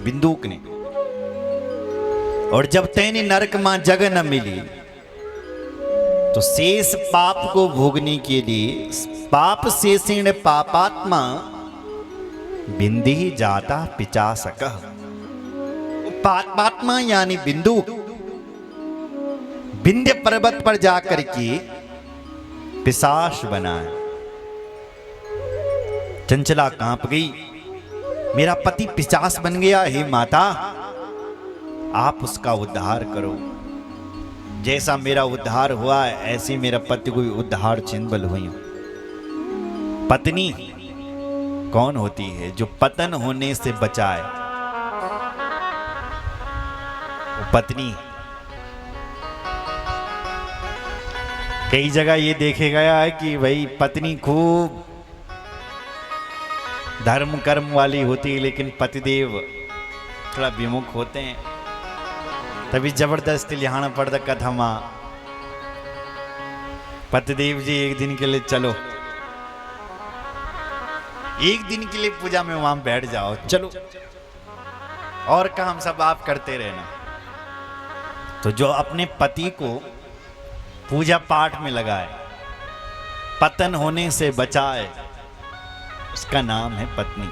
बिंदुक ने। और जब तेने नरक मां जगह न मिली तो शेष पाप को भोगने के लिए पाप शेषेण पापात्मा बिंदी जाता पिचासकः। पापात्मा यानी बिंदुक विंध्य पर्वत पर जाकर के पिशाच बना है। चंचला कांप गई, मेरा पति पिशाच बन गया, हे माता आप उसका उद्धार करो। जैसा मेरा उद्धार हुआ है ऐसे मेरा पति को उद्धार चिंबल हुई। पत्नी कौन होती है? जो पतन होने से बचाए, वो पत्नी। कई जगह ये देखे गया है कि भाई पत्नी खूब धर्म कर्म वाली होती है लेकिन पतिदेव थोड़ा विमुख होते हैं, तभी जबरदस्ती लिहाना पड़ता कथा मां पतिदेव जी एक दिन के लिए चलो, एक दिन के लिए पूजा में वहां बैठ जाओ, चलो और काम सब आप करते रहना। तो जो अपने पति को पूजा पाठ में लगाए, पतन होने से बचाए, उसका नाम है पत्नी।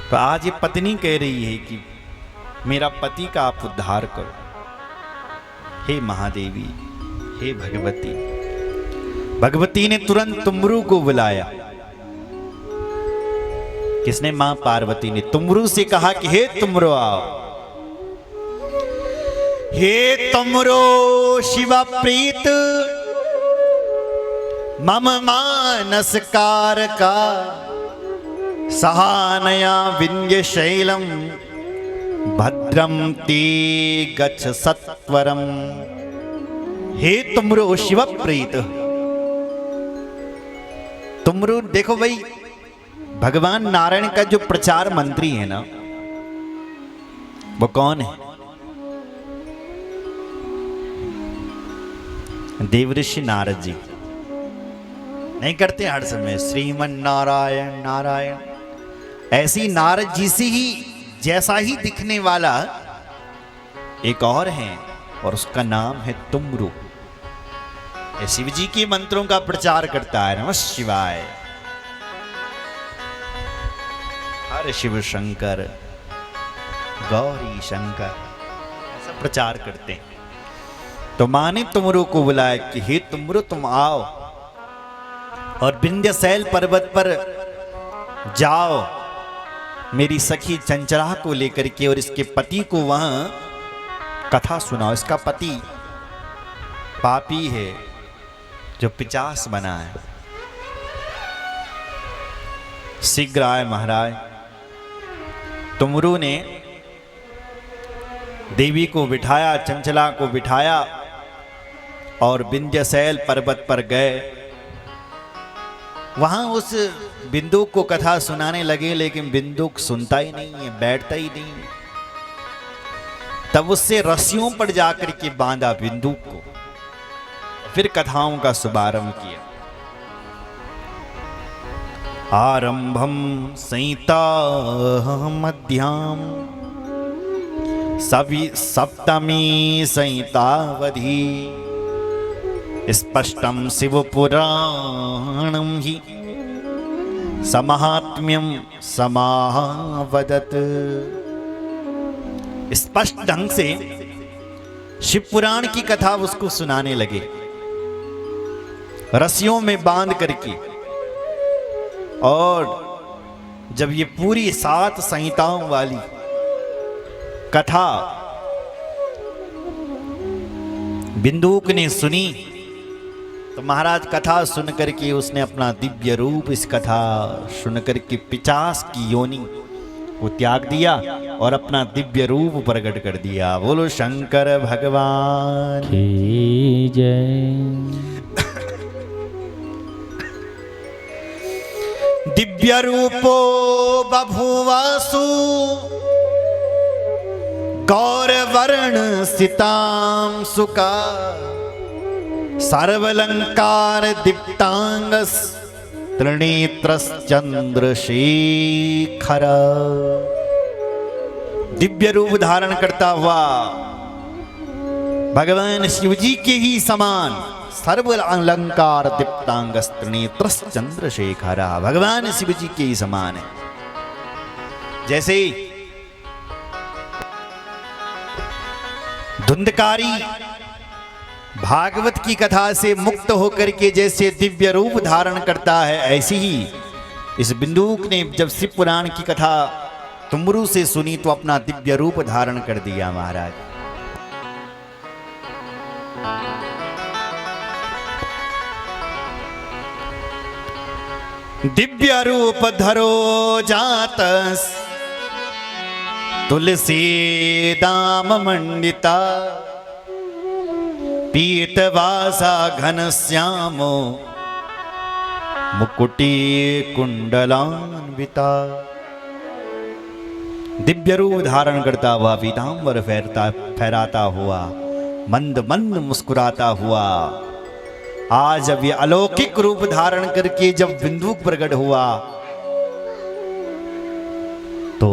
तो आज ये पत्नी कह रही है कि मेरा पति का आप उद्धार करो। हे महादेवी, हे भगवती। भगवती ने तुरंत तुमरू को बुलाया। किसने? मां पार्वती ने तुमरू से कहा कि हे तुमरो आओ। हे तुमरो शिव प्रीत मम मानस कारका सहानया विंध्य शैलम भद्रम ते गच्छ सत्वरम। हे तुमरो शिव प्रीत। तुमरो देखो भाई, भगवान नारायण का जो प्रचार मंत्री है ना, वो कौन है? देवऋषि नारद जी। नहीं करते हर समय श्रीमन नारायण नारायण? ऐसी नारद जी से ही जैसा ही दिखने वाला एक और है और उसका नाम है तुमरू। शिव जी के मंत्रों का प्रचार करता है, नमः शिवाय, हर शिव शंकर गौरी शंकर, ऐसा प्रचार करते हैं। तो मां ने तुमरू को बुलाया कि हे तुमरू तुम आओ और विंध्यशैल पर्वत पर जाओ, मेरी सखी चंचला को लेकर के और इसके पति को वहां कथा सुनाओ। इसका पति पापी है जो पिशाच बना है। शीघ्र आए महाराज। तुमरू ने देवी को बिठाया, चंचला को बिठाया और विंध्यशैल पर्वत पर गए। वहां उस बिंदुक को कथा सुनाने लगे, लेकिन बिंदुक सुनता ही नहीं है, बैठता ही नहीं। तब उससे रस्सियों पर जाकर के बांधा बिंदुक को, फिर कथाओं का शुभारंभ किया। आरंभम संहिता मध्याम सप्तमी संहितावधि स्पष्टम शिव पुराणम ही समाहात्म्यम समावदत। स्पष्ट ढंग से शिव पुराण की कथा उसको सुनाने लगे, रस्सियों में बांध करके। और जब ये पूरी 7 संहिताओं वाली कथा बिंदुक ने सुनी तो महाराज कथा सुन करके उसने अपना दिव्य रूप, इस कथा सुन करके पिशाच की योनि को त्याग दिया और अपना दिव्य रूप प्रकट कर दिया। बोलो शंकर भगवान की जय। दिव्य रूपो बभुवासु गौरवर्ण सितां सुका सर्वलंकार दीप्तांगस त्रिनेत्रश्चंद्रशेखर। दिव्य रूप धारण करता हुआ भगवान शिव जी के ही समान सर्व अलंकार दीप्तांग नेत्रस चंद्रशेखरा, भगवान शिव जी के ही समान है। जैसे धुंधकारी भागवत की कथा से मुक्त होकर के जैसे दिव्य रूप धारण करता है, ऐसी ही इस बिंदुक ने जब शिव पुराण की कथा तुमरू से सुनी तो अपना दिव्य रूप धारण कर दिया महाराज। दिव्य रूप धरो जातस तुलसी दाम मंडिता, पीतवासा घन श्यामो मुकुटी कुंडलान्विता। दिव्य रूप धारण करता हुआ, पीतांबर फहराता हुआ, मंद मंद मुस्कुराता हुआ, आज अब ये अलौकिक रूप धारण करके जब बिंदुक प्रकट हुआ तो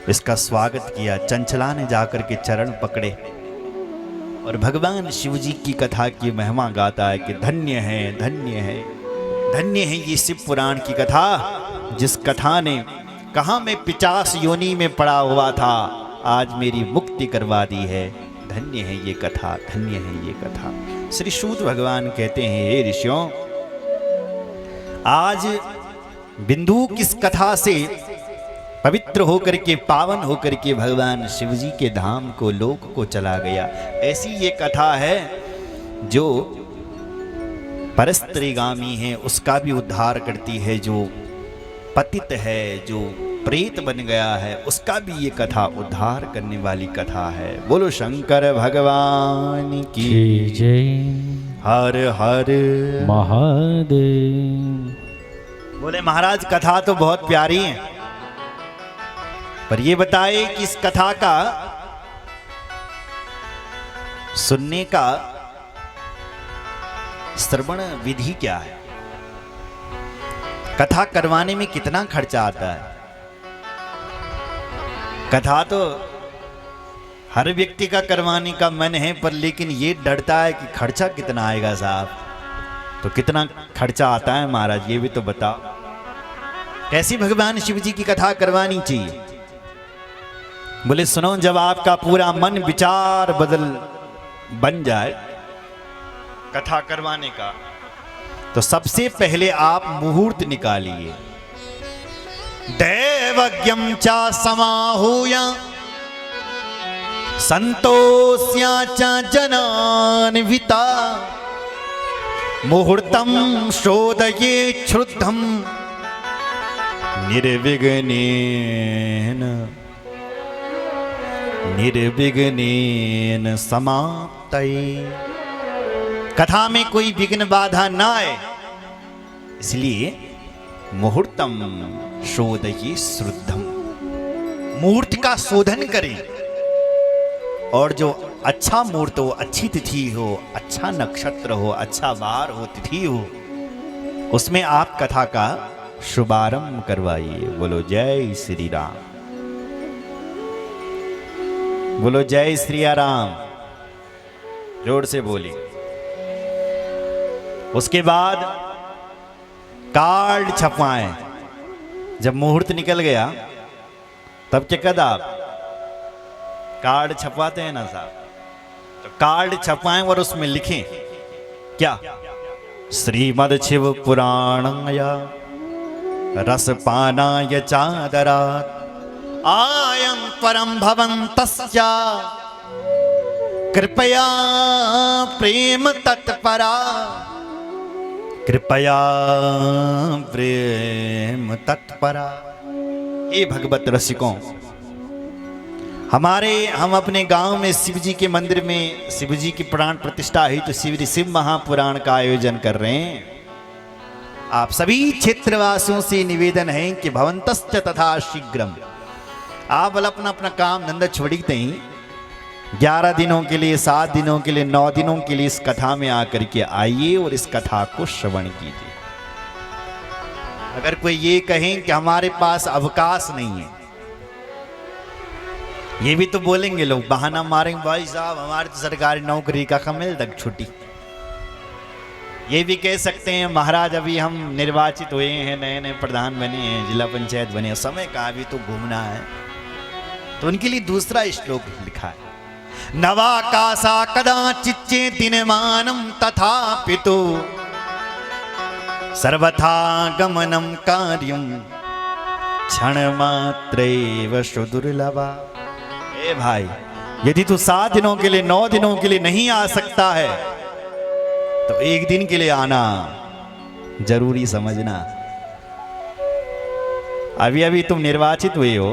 इसका स्वागत किया। चंचला ने जाकर के चरण पकड़े और भगवान शिव जी की कथा की महिमा गाता है कि धन्य है, धन्य है, धन्य है ये शिव पुराण की कथा, जिस कथा ने कहा मैं 50 योनि में पड़ा हुआ था, आज मेरी मुक्ति करवा दी है। धन्य है ये कथा, धन्य है ये कथा। श्री सूत भगवान कहते हैं, हे ऋषियों, आज बिंदुक इस कथा से पवित्र होकर के, पावन होकर के भगवान शिव जी के धाम को, लोक को चला गया। ऐसी ये कथा है जो परस्त्रीगामी है उसका भी उद्धार करती है, जो पतित है, जो प्रेत बन गया है उसका भी ये कथा उद्धार करने वाली कथा है। बोलो शंकर भगवान की जय। हर हर महादेव। बोले महाराज कथा तो बहुत प्यारी है, पर ये बताए कि इस कथा का सुनने का श्रवण विधि क्या है, कथा करवाने में कितना खर्चा आता है। कथा तो हर व्यक्ति का करवाने का मन है, पर लेकिन ये डरता है कि खर्चा कितना आएगा साहब। तो कितना खर्चा आता है महाराज, ये भी तो बताओ। कैसी भगवान शिव जी की कथा करवानी चाहिए? बोले सुनो, जब आपका पूरा मन विचार बन जाए कथा करवाने का, तो सबसे पहले आप मुहूर्त निकालिए। दैवज्ञं च समाहूय संतोष्या च जनान्विता, मुहूर्तं शोधये क्षुद्धं निर्विघ्नेन समाप्तये। कथा में कोई विघ्न बाधा ना आए, इसलिए मुहूर्तम शोधये श्रुद्धम, मुहूर्त का शोधन करें। और जो अच्छा मुहूर्त हो, अच्छी तिथि हो, अच्छा नक्षत्र हो, अच्छा वार हो, तिथि हो, उसमें आप कथा का शुभारंभ करवाइए। बोलो जय श्री राम, बोलो जय श्री राम, जोर से बोलिए। उसके बाद कार्ड छपवाएं। जब मुहूर्त निकल गया तब क्या कद आप कार्ड छपवाते हैं ना साहब, तो कार्ड छपवाएं और उसमें लिखें क्या, श्रीमद् शिव पुराणाय रसपानाय चादरात् आयं परम भवन्तस्य कृपया प्रेम तत्परा, कृपया प्रेम तत्परा। ये भगवत रसिकों, हम अपने गांव में शिव जी के मंदिर में शिव जी की प्राण प्रतिष्ठा हुई, तो शिव महापुराण का आयोजन कर रहे हैं। आप सभी क्षेत्रवासियों से निवेदन है कि भवन्तश्च तथा शीघ्रम, आप अपना अपना काम धंधा छोड़ते ही 11 दिनों के लिए, 7 दिनों के लिए, 9 दिनों के लिए इस कथा में आकर के आइए और इस कथा को श्रवण कीजिए। अगर कोई ये कहें कि हमारे पास अवकाश नहीं है, ये भी तो बोलेंगे लोग, बहाना मारेंगे, भाई साहब हमारे तो सरकारी नौकरी का कमिल तक छुट्टी। ये भी कह सकते हैं महाराज अभी हम निर्वाचित हुए हैं, नए नए प्रधान बने हैं, जिला पंचायत बने हैं, समय का अभी तो घूमना है। तो उनके लिए दूसरा श्लोक लिखा है, नवाकाशा कदाचिच्चे दिनमानम तथा पितु सर्वथा गमनम कार्यम क्षण मात्रैव सुदुर्लभा। ए भाई, यदि तू 7 दिनों के लिए 9 दिनों के लिए नहीं आ सकता है तो एक दिन के लिए आना जरूरी समझना। अभी अभी तुम निर्वाचित हुए हो,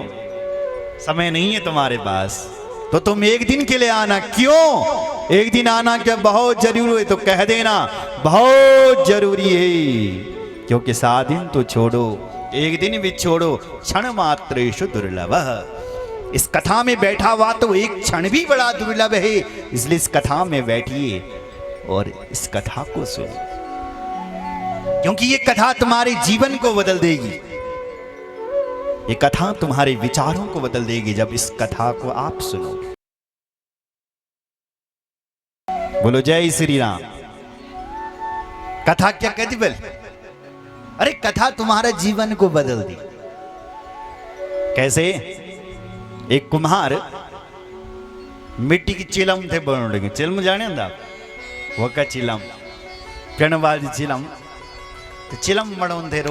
समय नहीं है तुम्हारे पास, तो तुम एक दिन के लिए आना। क्यों एक दिन आना, क्या बहुत जरूरी है तो कह देना बहुत जरूरी है, क्योंकि 7 दिन तो छोड़ो, एक दिन भी छोड़ो, क्षण मात्रेषु दुर्लभः। इस कथा में बैठा हुआ तो एक क्षण भी बड़ा दुर्लभ है, इसलिए इस कथा में बैठिए और इस कथा को सुनिए, क्योंकि ये कथा तुम्हारे जीवन को बदल देगी, ये कथा तुम्हारे विचारों को बदल देगी जब इस कथा को आप सुनोगे। बोलो जय श्री राम। कथा क्या कहती बोल, अरे कथा तुम्हारे जीवन को बदल दी। कैसे? एक कुम्हार मिट्टी की चिलम थे बन लगे, चिलम जाने ना वो का चिलम, पेड़ वाली चिलम, तो चिलम बड़ों थे।